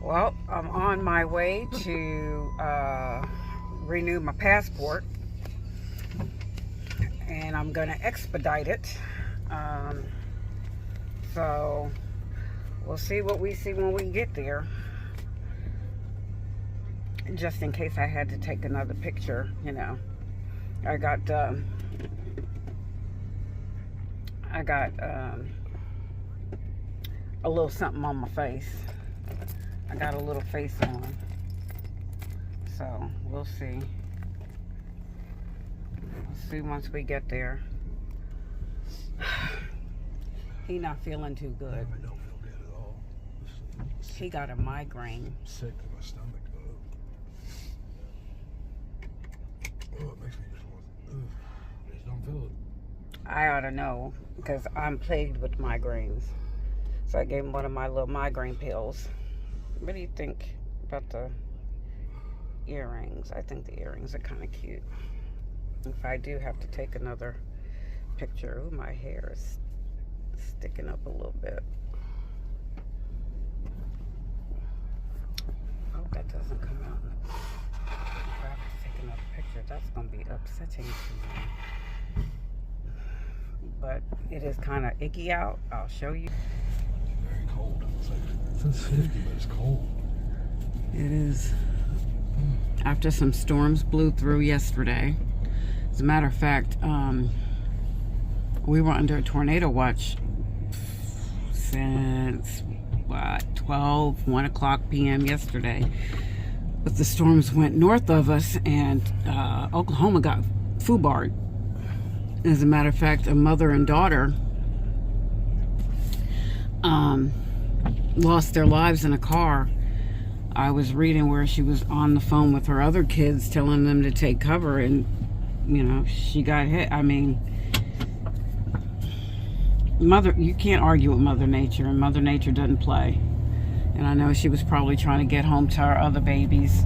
Well, I'm on my way to renew my passport, and I'm going to expedite it. Um, so we'll see what we see when we get there. Just in case I had to take another picture, I got a little something on my face. I got a little face on. So we'll see. We'll see once we get there. He not feeling too good. I don't feel good at all. He got a migraine. I'm sick to my stomach. Oh, it makes me just want. I just don't feel it. I ought to know because I'm plagued with migraines. So I gave him one of my little migraine pills. What do you think about the earrings? I think the earrings are kind of cute. If I do have to take another picture, ooh, my hair is sticking up a little bit. I hope that doesn't come out. If I have to take another picture, that's going to be upsetting to me. But it is kind of icky out. I'll show you. It's very cold. It's like 50, but it's cold. It is. After some storms blew through yesterday. As a matter of fact, we were under a tornado watch since 1 o'clock p.m. yesterday. But the storms went north of us, and Oklahoma got foobarred. As a matter of fact, a mother and daughter lost their lives in a car. I was reading where she was on the phone with her other kids telling them to take cover, and she got hit. I mean, you can't argue with Mother Nature, and Mother Nature doesn't play. And I know she was probably trying to get home to her other babies,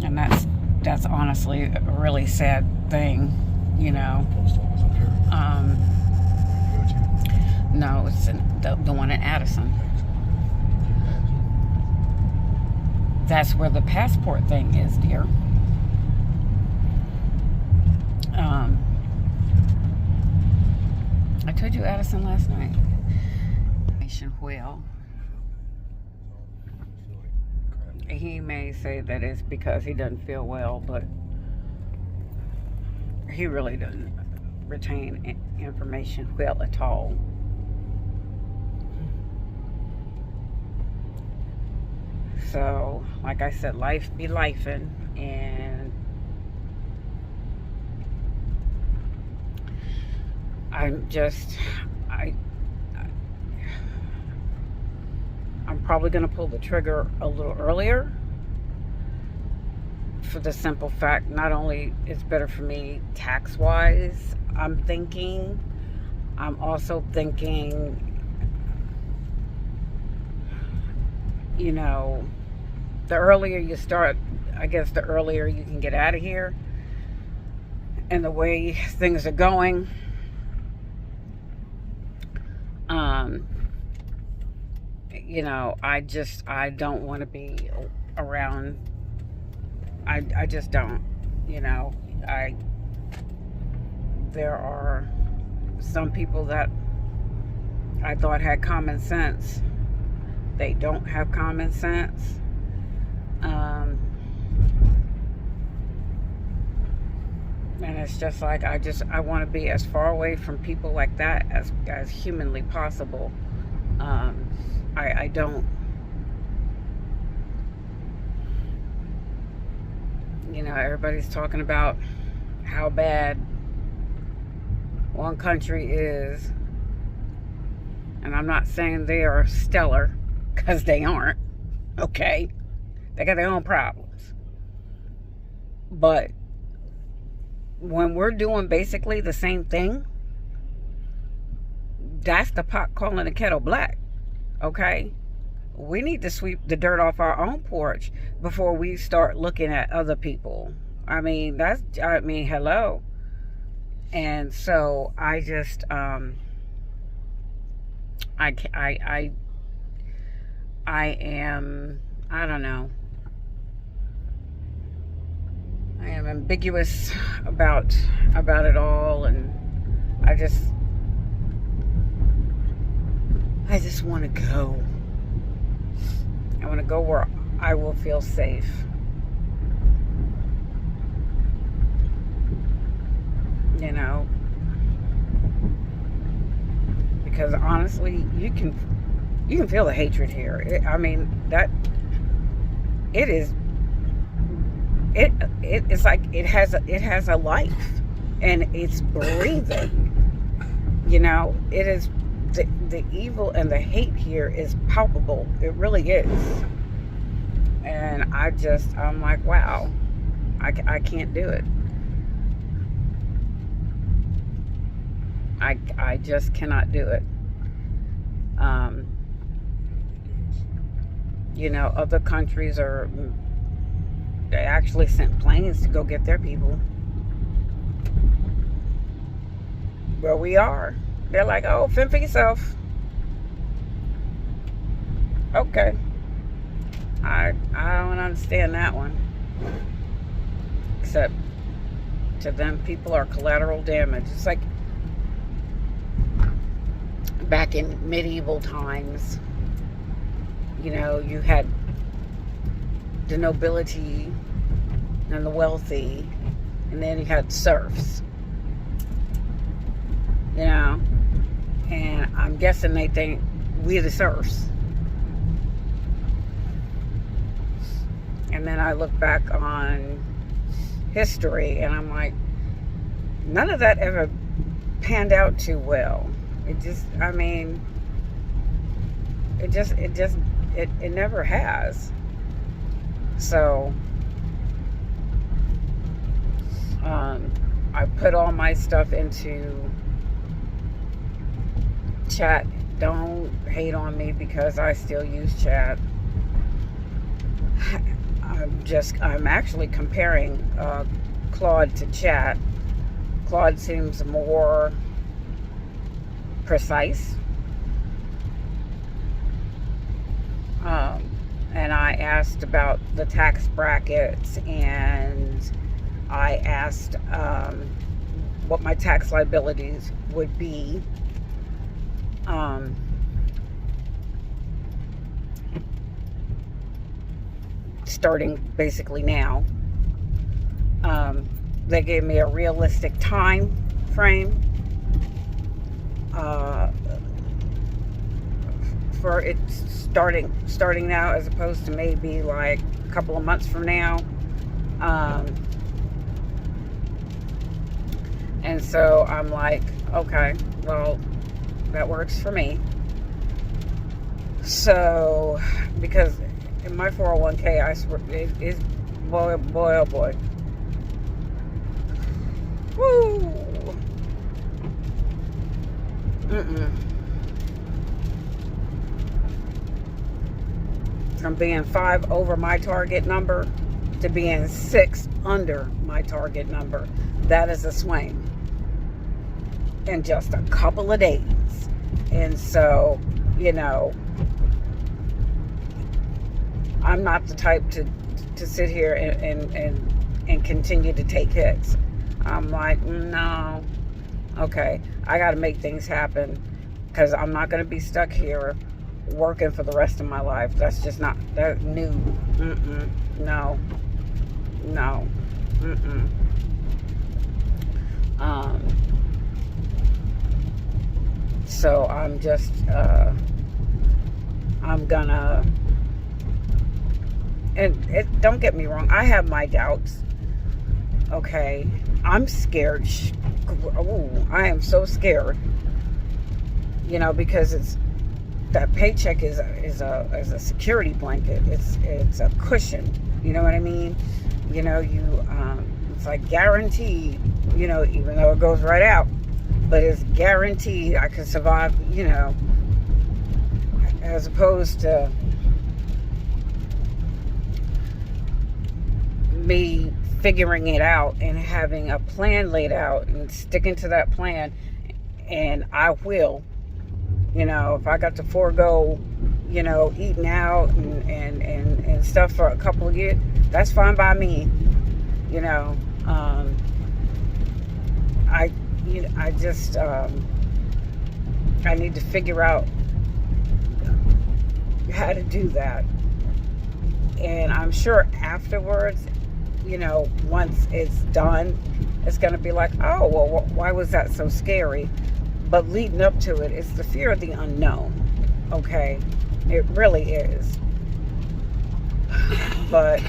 and that's honestly a really sad thing, Post office up here. No, it's the one in Addison. That's where the passport thing is, dear. I told you Addison last night. Wheel. He may say that it's because he doesn't feel well, but he really doesn't retain information well at all. So, like I said, life be lifing, and I'm probably going to pull the trigger a little earlier for the simple fact, not only it's better for me tax-wise, I'm also thinking, the earlier you start, I guess the earlier you can get out of here. And the way things are going, I don't want to be around. I just don't, there are some people that I thought had common sense. They don't have common sense. And it's just like, I want to be as far away from people like that as humanly possible. I don't, everybody's talking about how bad one country is. And I'm not saying they are stellar, because they aren't, okay? They got their own problems. But when we're doing basically the same thing, that's the pot calling the kettle black, okay? We need to sweep the dirt off our own porch before we start looking at other people. I mean, hello. And so I don't know. I am ambiguous about it all, and I just want to go. I want to go where I will feel safe. You know, because honestly, you can feel the hatred here. It's like it has a life, and it's breathing. You know, it is the evil and the hate here is palpable. It really is. And I'm like, wow, I can't do it. I just cannot do it. You know, other countries they actually sent planes to go get their people. Where we are, they're like, oh, fend for yourself. Okay. I don't understand that one. Except to them, people are collateral damage. It's like back in medieval times, you know, you had the nobility and the wealthy, and then you had serfs, you know, and I'm guessing they think we're the serfs. And then I look back on history and I'm like, none of that ever panned out too well. It never has. So, I put all my stuff into chat. Don't hate on me because I still use chat. I'm actually comparing Claude to chat. Claude seems more precise. And I asked about the tax brackets, and I asked what my tax liabilities would be. Starting basically now. They gave me a realistic time frame for it starting now, as opposed to maybe like a couple of months from now. And so I'm like, okay, well, that works for me. So, because in my 401k, I swear, it is, boy, oh boy. Woo! From being 5 over my target number to being 6 under my target number. That is a swing in just a couple of days. And so, you know, I'm not the type to sit here and continue to take hits. I'm like, no, okay, I got to make things happen, because I'm not going to be stuck here working for the rest of my life. That's just not that new. No. So I'm just I'm gonna, and don't get me wrong, I have my doubts. Okay, I'm scared. I am so scared. You know, because it's that paycheck is a security blanket. It's a cushion. You know what I mean? You know, it's like guaranteed. You know, even though it goes right out, but it's guaranteed I can survive. You know, as opposed to me figuring it out and having a plan laid out and sticking to that plan. And I will, you know, if I got to forego, you know, eating out and stuff for a couple of years, that's fine by me. You know, I just I need to figure out how to do that. And I'm sure afterwards, you know, once it's done, it's going to be like, oh, well, why was that so scary? But leading up to it, it's the fear of the unknown. Okay? It really is. But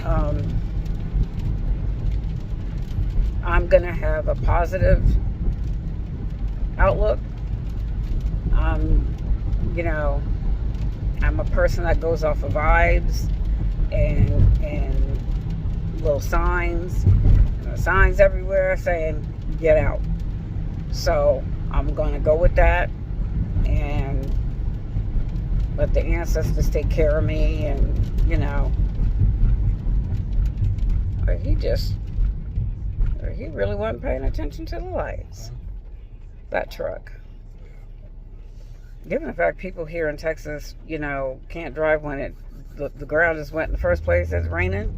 I'm going to have a positive outlook. You know, I'm a person that goes off of vibes and little signs. Signs everywhere saying, get out. So I'm going to go with that and let the ancestors take care of me. And, you know, he really wasn't paying attention to the lights. That truck. Given the fact people here in Texas, you know, can't drive when the ground is wet in the first place, it's raining.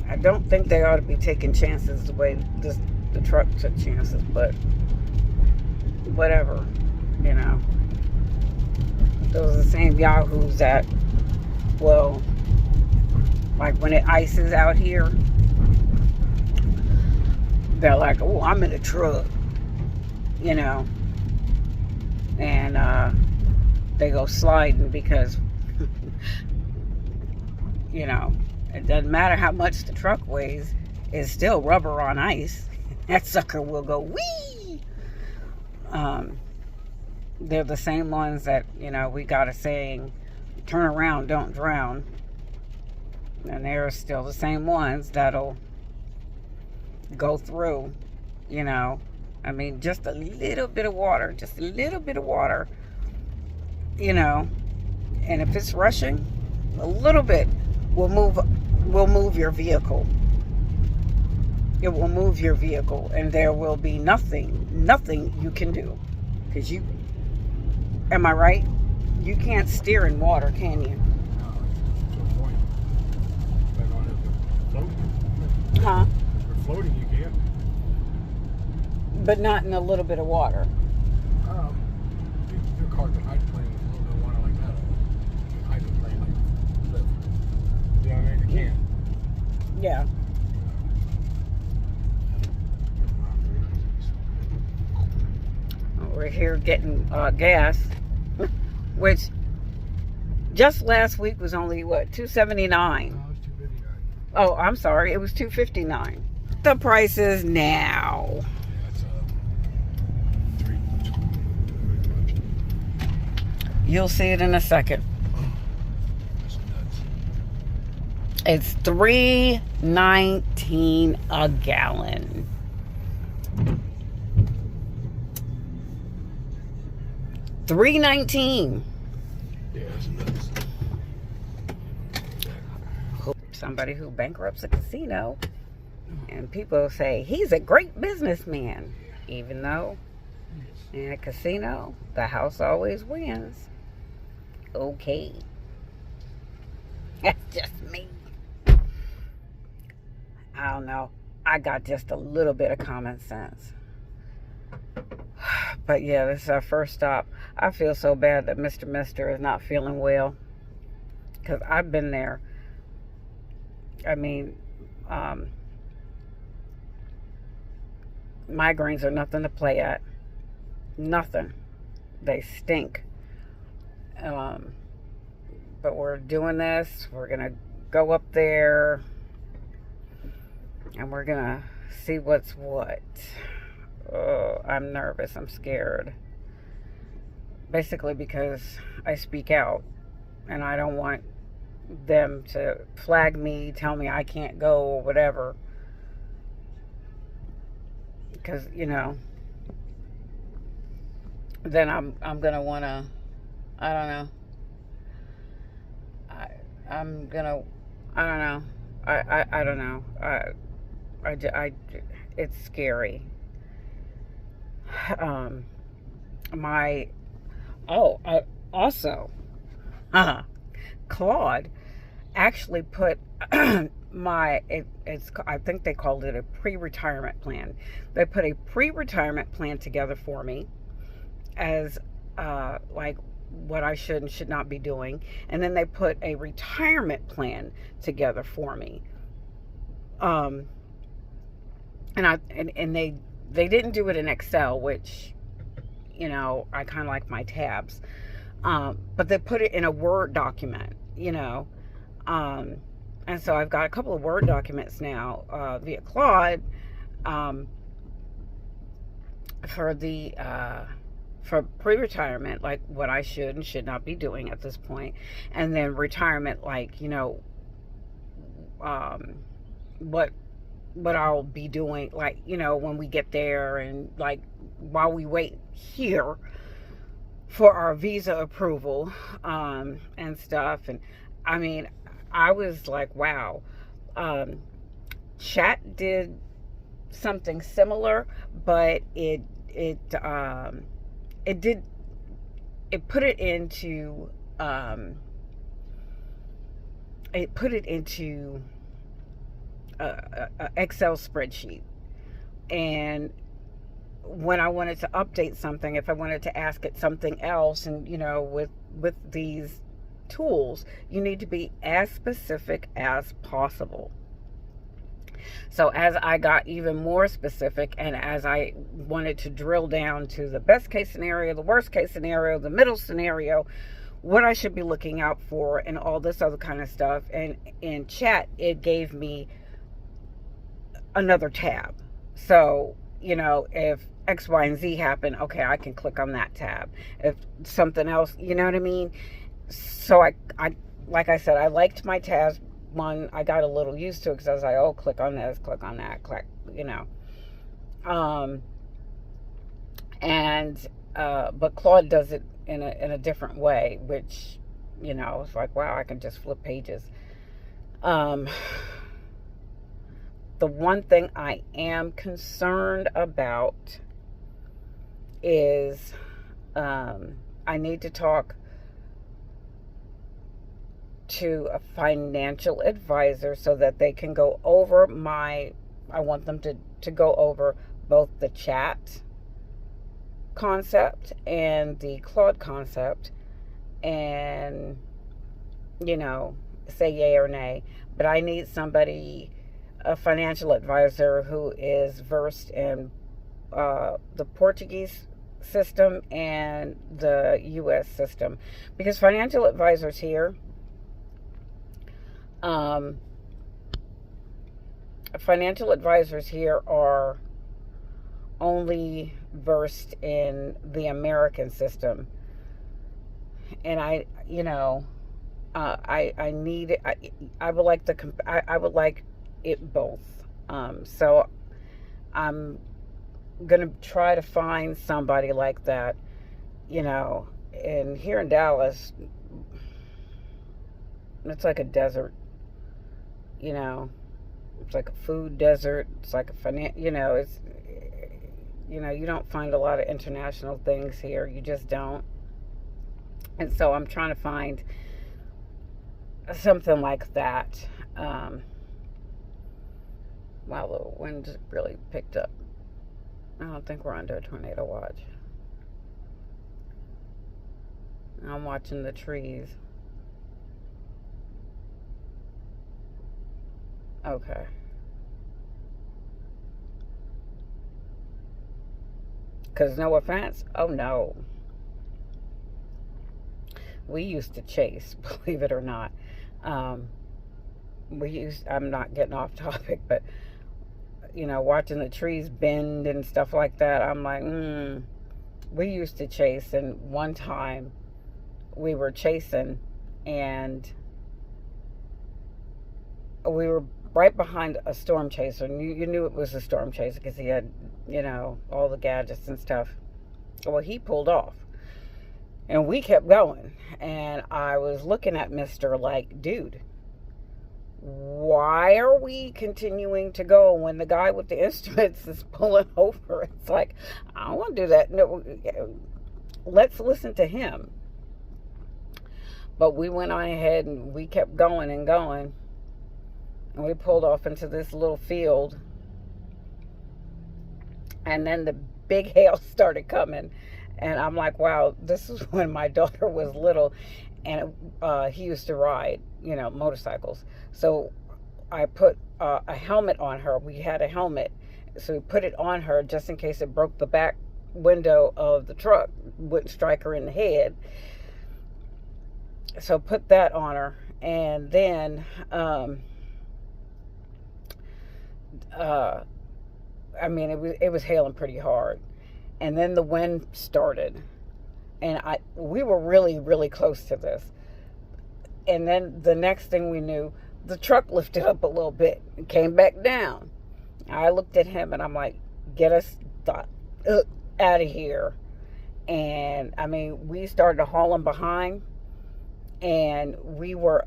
I don't think they ought to be taking chances the way the truck took chances, but whatever, you know. Those are the same yahoos that, well, like when it ices out here, they're like, oh, I'm in a truck, you know, and they go sliding because, you know, it doesn't matter how much the truck weighs, it's still rubber on ice. That sucker will go whee! They're the same ones that, you know, we got a saying, turn around, don't drown. And they're still the same ones that'll go through, you know. I mean, just a little bit of water, you know. And if it's rushing, a little bit will move your vehicle. It will move your vehicle, and there will be nothing you can do. Because am I right? You can't steer in water, can you? No, to a point. Depending on if it's floating. Huh? If we're floating, you can. But not in a little bit of water. Your car can hydroplane with a little bit of water like that. You can hydroplane like this. You know what I mean? You can. Yeah. We're here getting gas, which just last week was only what, $2.79. No, it's $2.59. Oh, I'm sorry, it was $2.59. The prices now. Yeah, it's $3. You'll see it in a second. That's nuts. It's $3.19 a gallon. $3.19. Yeah, it's nuts. Somebody who bankrupts a casino, and people say he's a great businessman, even though in a casino the house always wins. Okay, that's just me. I don't know. I got just a little bit of common sense. But yeah, this is our first stop. I feel so bad that Mr. Mister is not feeling well, because I've been there. I mean, migraines are nothing to play at. Nothing. They stink. But we're doing this. We're going to go up there, and we're going to see what's what. Oh, I'm nervous. I'm scared. Basically because I speak out, and I don't want them to flag me, tell me I can't go or whatever. Because, you know, then I'm gonna wanna, I don't know. I don't know. It's scary. Also, Claude actually put it's I think they called it a pre-retirement plan. They put a pre-retirement plan together for me as like what I should and should not be doing, and then they put a retirement plan together for me. And they didn't do it in Excel, which I kind of like my tabs. But they put it in a Word document, and so I've got a couple of Word documents now via Claude for pre-retirement, like what I should and should not be doing at this point, and then retirement, like what I'll be doing, like when we get there, and like while we wait here for our visa approval and stuff. And I mean, I was like, wow. Chat did something similar, but it put it into a Excel spreadsheet. And when I wanted to update something, if I wanted to ask it something else, and with these tools, you need to be as specific as possible. So as I got even more specific, and as I wanted to drill down to the best case scenario, the worst case scenario, the middle scenario, what I should be looking out for, and all this other kind of stuff, and in Chat, it gave me another tab. So, if X, Y, and Z happen, okay, I can click on that tab. If something else, you know what I mean? So I like I said, I liked my tabs. One, I got a little used to it because I was like, oh, click on this, click on that, click, but Claude does it in a different way, which, it's like, wow, I can just flip pages. The one thing I am concerned about is I need to talk to a financial advisor so that they can go over I want them to go over both the Chat concept and the Claude concept, and say yay or nay. But I need somebody, a financial advisor, who is versed in the Portuguese system and the US system, because financial advisors here are only versed in the American system, and I need it. I would like I would like it both. So I'm gonna try to find somebody like that, and here in Dallas, it's like a desert. It's like a food desert. It's like it's, you don't find a lot of international things here. You just don't. And so I'm trying to find something like that. Wow, the wind really picked up. I don't think we're under a tornado watch. I'm watching the trees. Okay. Because no offense. Oh, no. We used to chase, believe it or not. I'm not getting off topic, but, watching the trees bend and stuff like that, I'm like, we used to chase. And one time we were chasing, and we were right behind a storm chaser, and you knew it was a storm chaser because he had, all the gadgets and stuff. Well, he pulled off, and we kept going, and I was looking at Mr. like, dude, why are we continuing to go when the guy with the instruments is pulling over? It's like, I don't want to do that. No, let's listen to him. But we went on ahead and we kept going and going. And we pulled off into this little field. And then the big hail started coming. And I'm like, wow, this is when my daughter was little. And he used to ride, motorcycles. So I put a helmet on her. We had a helmet. So we put it on her just in case it broke the back window of the truck. Wouldn't strike her in the head. So put that on her. And then it was hailing pretty hard. And then the wind started. And we were really, really close to this. And then the next thing we knew, the truck lifted up a little bit and came back down. I looked at him and I'm like, get us out of here. And we started hauling behind, and we were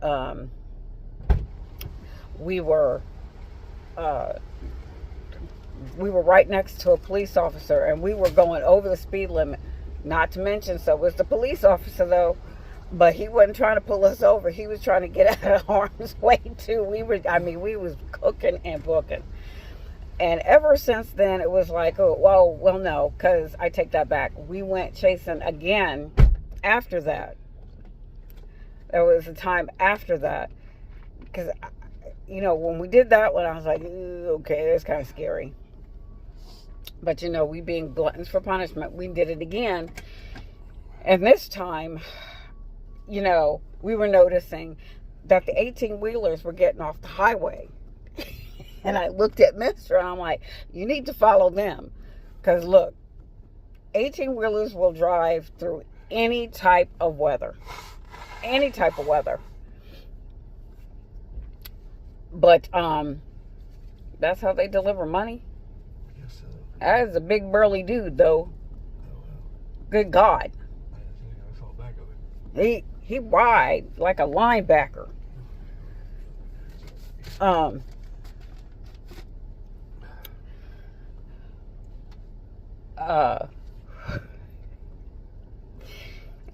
right next to a police officer, and we were going over the speed limit. Not to mention, so was the police officer though, but he wasn't trying to pull us over. He was trying to get out of harm's way too. We was cooking and booking. And ever since then, it was like, well, no, because I take that back. We went chasing again after that. There was a time after that. Because, when we did that one, I was like, okay, that's kind of scary. But, we being gluttons for punishment, we did it again. And this time, we were noticing that the 18-wheelers were getting off the highway. And I looked at Mister and I'm like, you need to follow them. Because look, 18-wheelers will drive through any type of weather. Any type of weather. But that's how they deliver money. Yes, sir. That is a big burly dude though. Good God. I saw the back of it. He wide like a linebacker.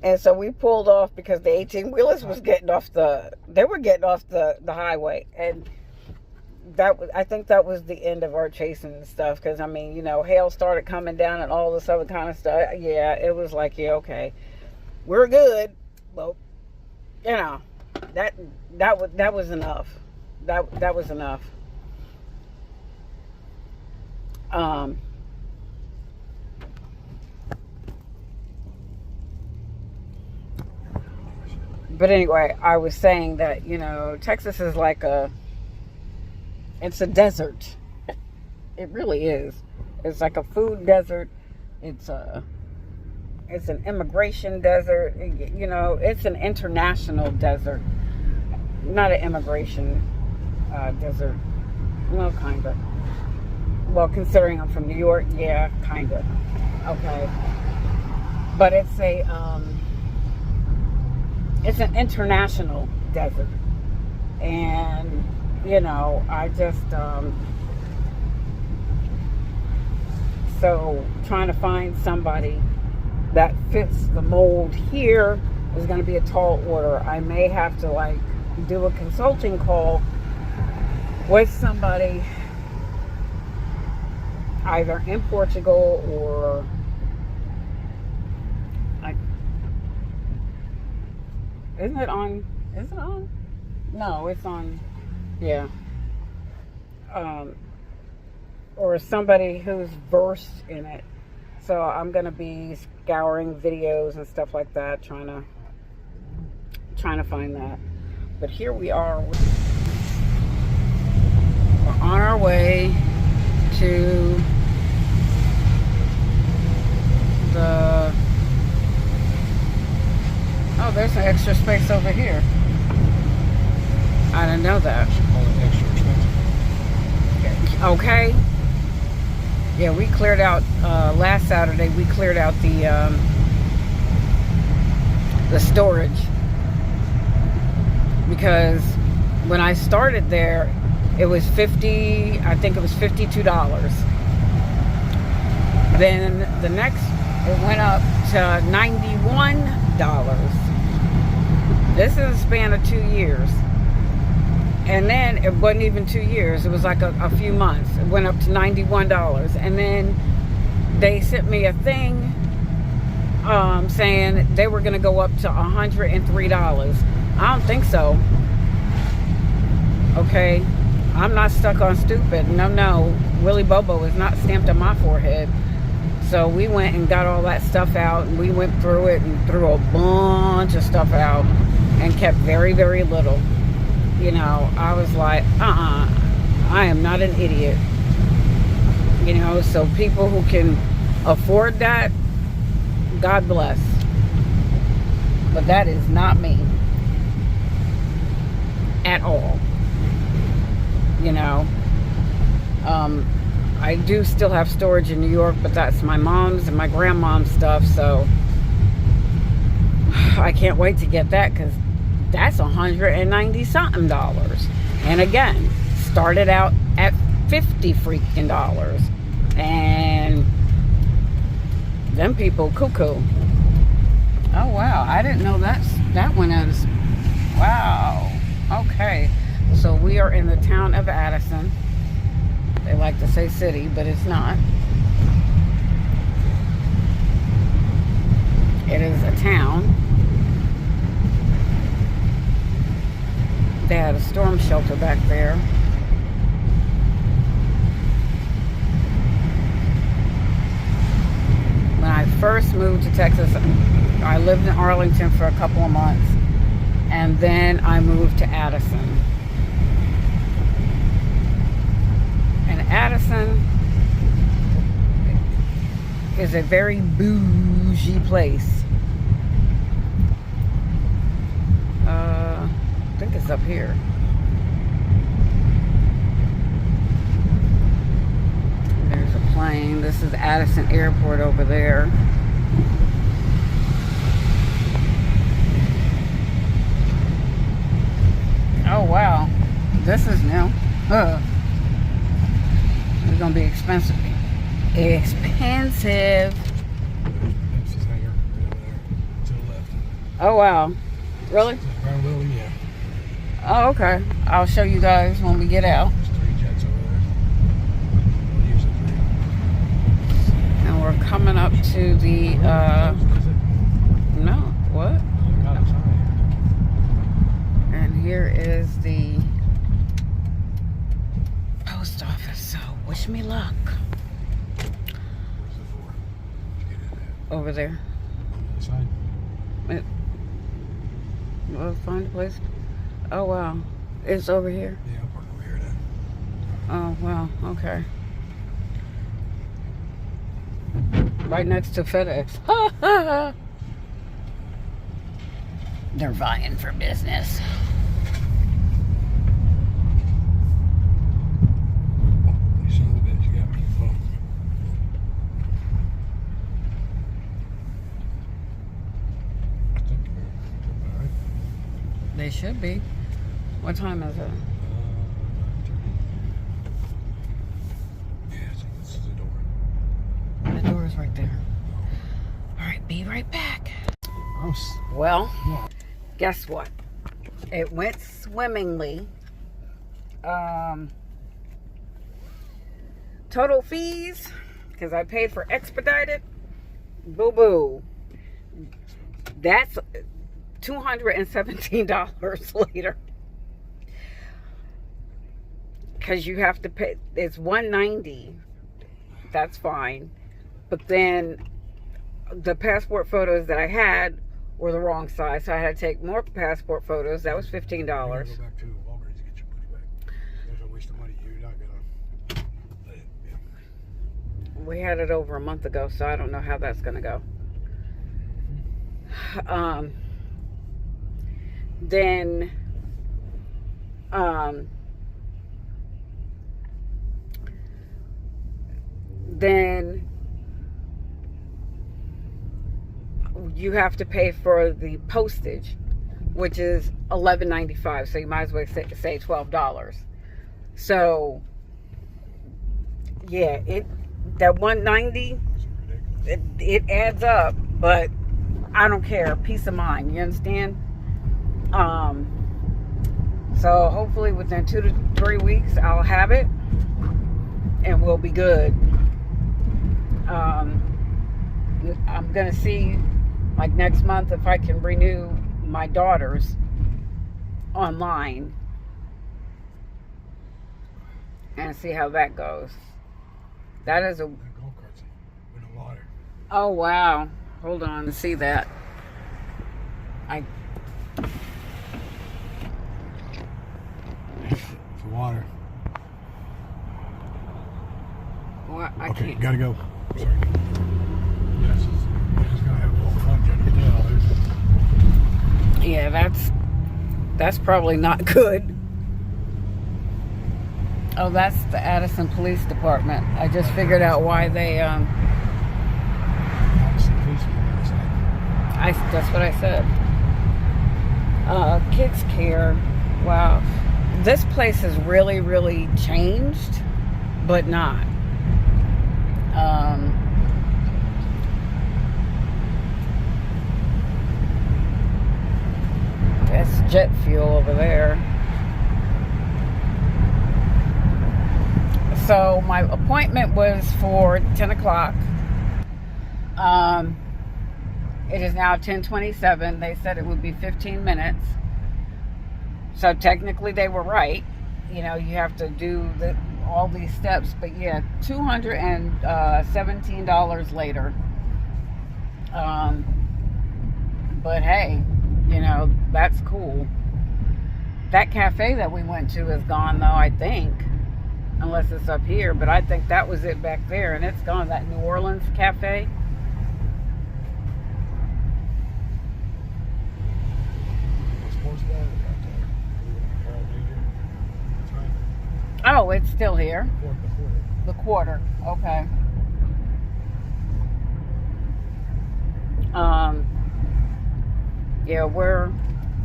And so we pulled off because the 18-wheelers was getting off the highway. And I think that was the end of our chasing and stuff. Because, hail started coming down and all this other kind of stuff. Yeah, it was like, yeah, okay. We're good. Well, that was enough. That was enough. But anyway, I was saying that, Texas is like it's a desert. It really is. It's like a food desert. It's an immigration desert. It's an international desert. Not an immigration desert. Well, kind of. Well, considering I'm from New York, yeah, kind of. Okay. But it's an international desert. And, I just, so trying to find somebody that fits the mold here is going to be a tall order. I may have to, do a consulting call with somebody either in Portugal or Isn't it on? No, it's on. Yeah. Or somebody who's versed in it. So I'm gonna be scouring videos and stuff like that, trying to find that. But here we are. We're on our way to the. Oh, there's an extra space over here. I didn't know that. Extra expensive. Okay. Yeah, we cleared out last Saturday. We cleared out the storage because when I started there, it was $52. Then the next, it went up to $91. This is a span of 2 years. And then it wasn't even 2 years. It was like a few months. It went up to $91. And then they sent me a thing saying they were going to go up to $103. I don't think so. Okay. I'm not stuck on stupid. No. Willy Bobo is not stamped on my forehead. So we went and got all that stuff out. And we went through it and threw a bunch of stuff out. And kept very, very little. You know, I was like, I am not an idiot. You know, so people who can afford that, God bless. But that is not me. At all. You know. I do still have storage in New York, but that's my mom's and my grandmom's stuff, so I can't wait to get that, because that's $190-something. And again, started out at $50 freaking dollars. And them people cuckoo. Oh wow, I didn't know that went as wow. Okay. So we are in the town of Addison. They like to say city, but it's not. It is a town. They had a storm shelter back there. When I first moved to Texas, I lived in Arlington for a couple of months, and then I moved to Addison. And Addison is a very bougie place. I think it's up here. There's a plane. This is Addison Airport over there. Oh wow, this is new. It's gonna be expensive. Expensive. Oh wow, really? Yeah. Oh okay. I'll show you guys when we get out. There's 3 jets over there. Well, usually 3. And we're coming up to the no, what? And here is the post office, so wish me luck. Where's the door? Get in there. Over there. On the other side? We'll find a place. Oh wow, it's over here. Yeah, I'll park over here then. Oh wow, okay. Right next to FedEx. They're vying for business. You son of a bitch, you got me. Oh. I think you're all right. They should be. What time is it? 9:30. Yeah, I think this is the door. The door is right there. All right, be right back. Oh, Well, yeah. guess what? It went swimmingly. Total fees, because I paid for expedited. Boo boo. That's $217 later. Because you have to pay. It's $190. That's fine. But then the passport photos that I had were the wrong size, so I had to take more passport photos. That was $15. You're gonna go back to Walgreens to get your money back. There's a waste of money. You're not gonna let it. Yeah. We had it over a month ago, so I don't know how that's gonna go. Then you have to pay for the postage, which is $11.95. So you might as well say $12. So yeah, that $190, it adds up, but I don't care. Peace of mind, you understand? Um, so hopefully within 2 to 3 weeks I'll have it and we'll be good. I'm gonna see like next month if I can renew my daughter's online and see how that goes. That is a That golf cart's in the water. oh wow. Hold on to see that. It's the water. Well, I Okay, can't. gotta go. Sorry. Yes, we're just gonna have a little fun trying to get out there. Yeah, that's probably not good. Oh, that's the Addison Police Department. I just figured out why they Obviously, police people on the side. that's what I said. Kids care. Wow. This place has really, really changed, but not. That's jet fuel over there. So my appointment was for 10 o'clock. It is now 10:27. They said it would be 15 minutes. So technically they were right. You know, you have to do all these steps. But yeah, $217 later. But hey, you know, that's cool. That cafe that we went to is gone though, I think. Unless it's up here. But I think that was it back there. And it's gone. That New Orleans cafe. Oh, it's still here. The quarter. Okay. Yeah, we're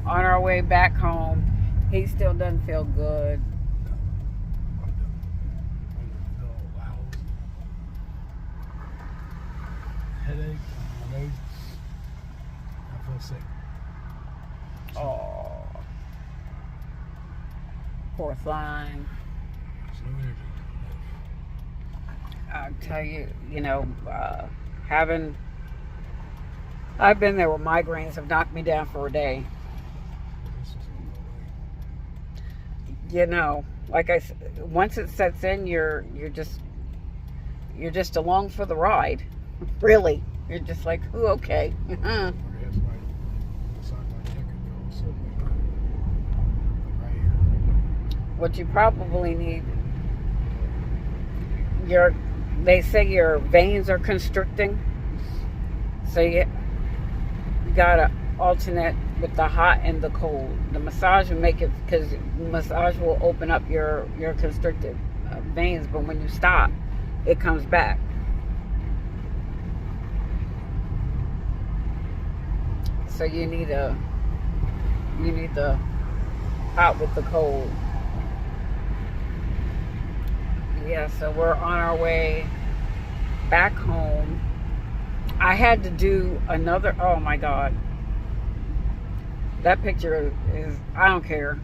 on our way back home. He still doesn't feel good. Headache, my nose. I feel sick. Oh, poor thing. There's no energy. I'll tell you, you know, I've been there where migraines have knocked me down for a day. This is gonna go away. You know, like I said, once it sets in, you're just along for the ride. Really, you're just like, ooh, okay. Right here. What you probably need, they say your veins are constricting, so you gotta alternate with the hot and the cold. The massage will make it, because massage will open up your constricted veins, but when you stop, it comes back. So you need the hot with the cold. Yeah, so we're on our way back home. I had to do another, oh my God. That picture is, I don't care.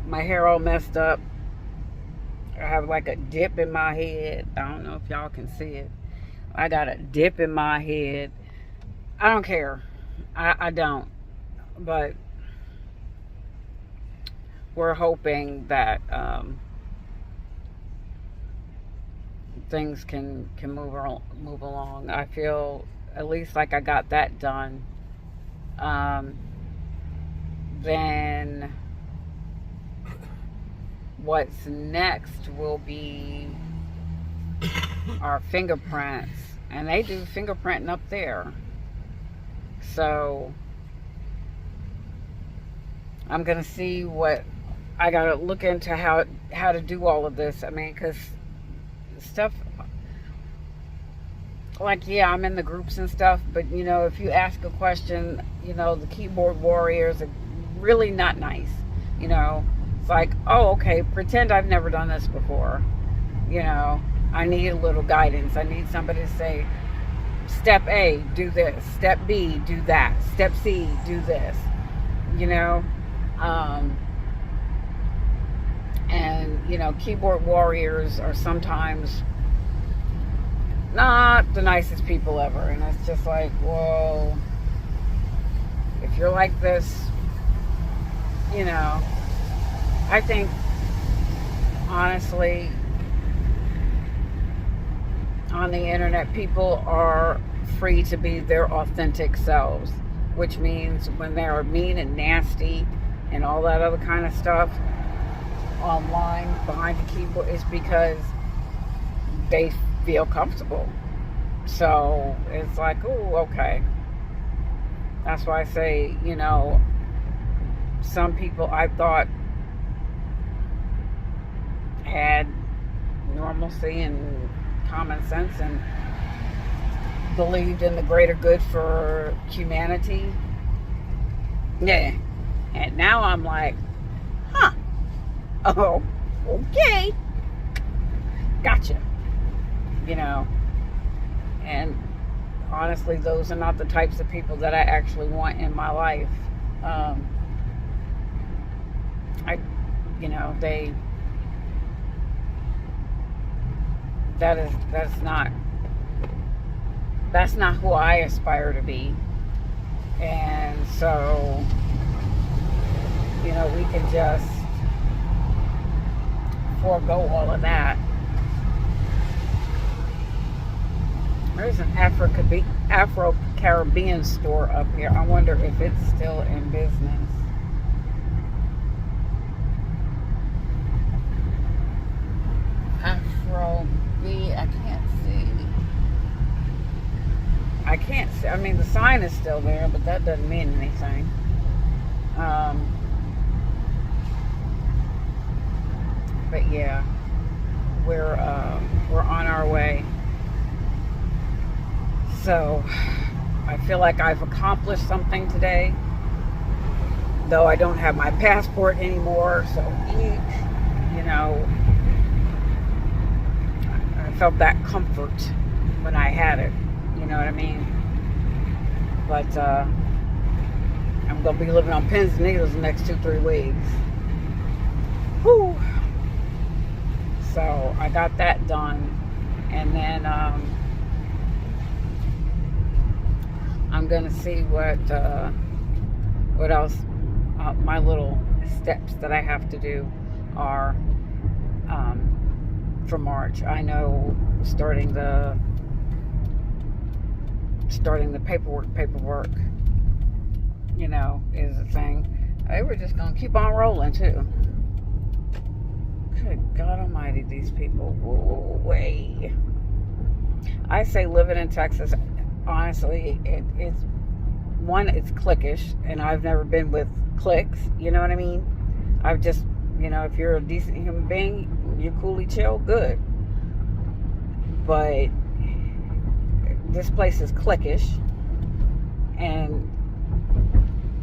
My hair all messed up. I have like a dip in my head. I don't know if y'all can see it. I got a dip in my head. I don't care. I don't. But we're hoping that things can move along. I feel at least like I got that done. Then what's next will be our fingerprints, and they do fingerprinting up there. So I'm gonna see what I gotta look into how to do all of this. I mean, because stuff like, yeah, I'm in the groups and stuff, but you know, if you ask a question, you know, the keyboard warriors are really not nice. You know, it's like, oh, okay, pretend I've never done this before. You know, I need a little guidance. I need somebody to say, step A, do this. Step B, do that. Step C, do this. you know. And, you know, keyboard warriors are sometimes not the nicest people ever. And it's just like, whoa, if you're like this, you know, I think, honestly, on the internet, people are free to be their authentic selves, which means when they're mean and nasty and all that other kind of stuff online behind the keyboard, is because they feel comfortable. So it's like, oh, okay. That's why I say, you know, some people I thought had normalcy and common sense and believed in the greater good for humanity. Yeah. And now I'm like, huh. Oh, okay. Gotcha. You know, and honestly, those are not the types of people that I actually want in my life. You know, that's not who I aspire to be. And so, you know, we can just forego all of that. There's an Afro-Caribbean store up here. I wonder if it's still in business. I can't see. I mean, the sign is still there, but that doesn't mean anything. But yeah, we're on our way. So I feel like I've accomplished something today, though I don't have my passport anymore. So, you know, I felt that comfort when I had it. You know what I mean? But I'm going to be living on pins and needles the next 2-3 weeks. Whew. So I got that done. And then I'm going to see what else my little steps that I have to do are for March. I know starting the paperwork, you know, is a thing. They were just gonna keep on rolling too. Good God Almighty, these people. Whoa, way. I say living in Texas, honestly, it's cliquish, and I've never been with cliques. You know what I mean? I've just, you know, if you're a decent human being, you're coolly chill, good. But this place is cliquish, and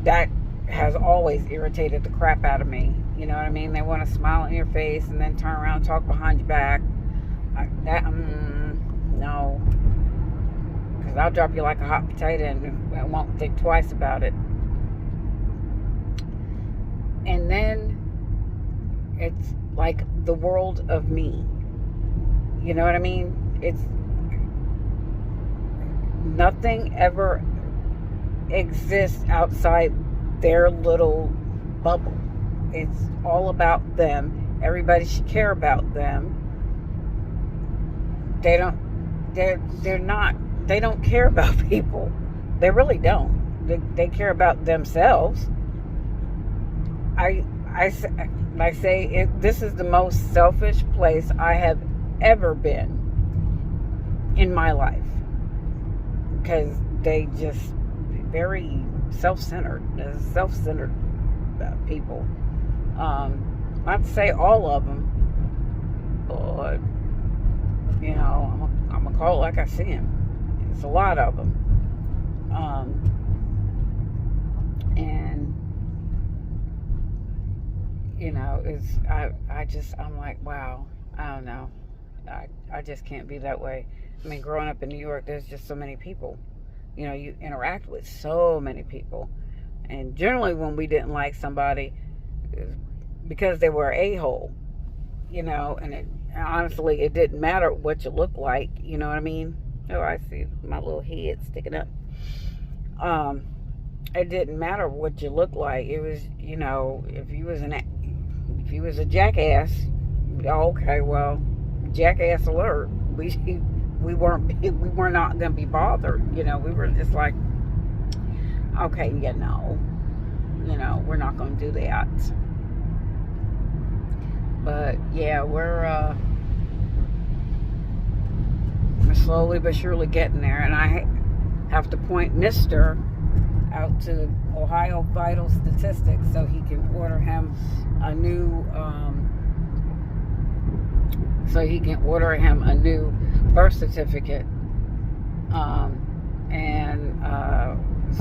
that has always irritated the crap out of me. You know what I mean? They want to smile in your face and then turn around and talk behind your back. No. Because I'll drop you like a hot potato and I won't think twice about it. And then it's like the world of me. You know what I mean? It's nothing ever exists outside their little bubble. It's all about them. Everybody should care about them. They don't care about people. They really don't. They care about themselves. I say this is the most selfish place I have ever been in my life, because they just very self-centered people. Not to say all of them, but you know, I'm gonna call it like I see them. It's a lot of them. And you know, I'm like, wow, I don't know. I just can't be that way. I mean, growing up in New York, there's just so many people. You know, you interact with so many people. And generally when we didn't like somebody, because they were a-hole, you know, and honestly, it didn't matter what you looked like, you know what I mean? Oh, I see my little head sticking up. It didn't matter what you looked like. It was, you know, if you was a jackass, okay, well, jackass alert. We were not gonna be bothered, you know. We were just like, okay, you know, we're not gonna do that. But yeah, we're slowly but surely getting there, and I have to point Mr. out to Ohio Vital Statistics so he can order him a new birth certificate, so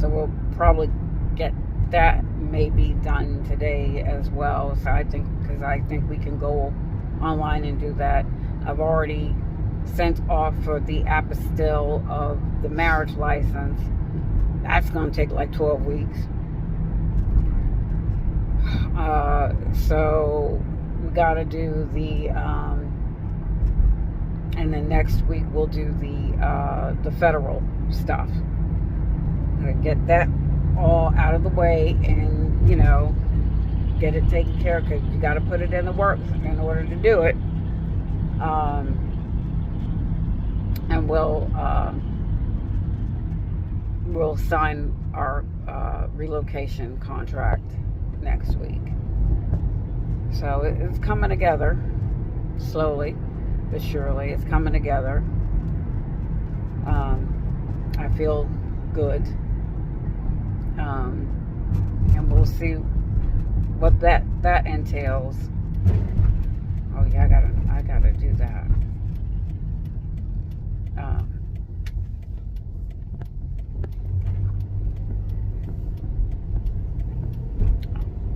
we'll probably get that maybe done today as well. So I think we can go online and do that. I've already sent off for the apostille of the marriage license. That's going to take like 12 weeks. So we got to do the and then next week we'll do the federal stuff. Get that all out of the way, and, you know, get it taken care of, because you got to put it in the works in order to do it. And we'll sign our relocation contract next week. So it's coming together slowly but surely. It's coming together. I feel good. And we'll see what that entails. Oh yeah, I gotta do that.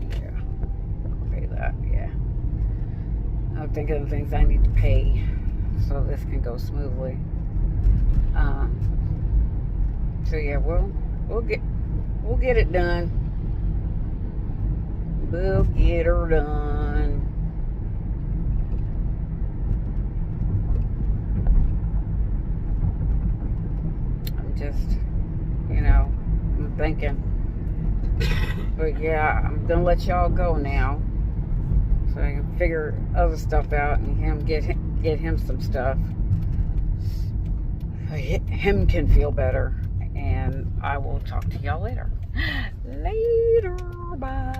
Yeah, pay that. Yeah, I'm thinking of things I need to pay so this can go smoothly. So yeah, we'll get it done. We'll get her done. I'm just, you know, I'm thinking. But yeah, I'm gonna let y'all go now, so I can figure other stuff out and get him some stuff. So him can feel better, and I will talk to y'all later. Bye.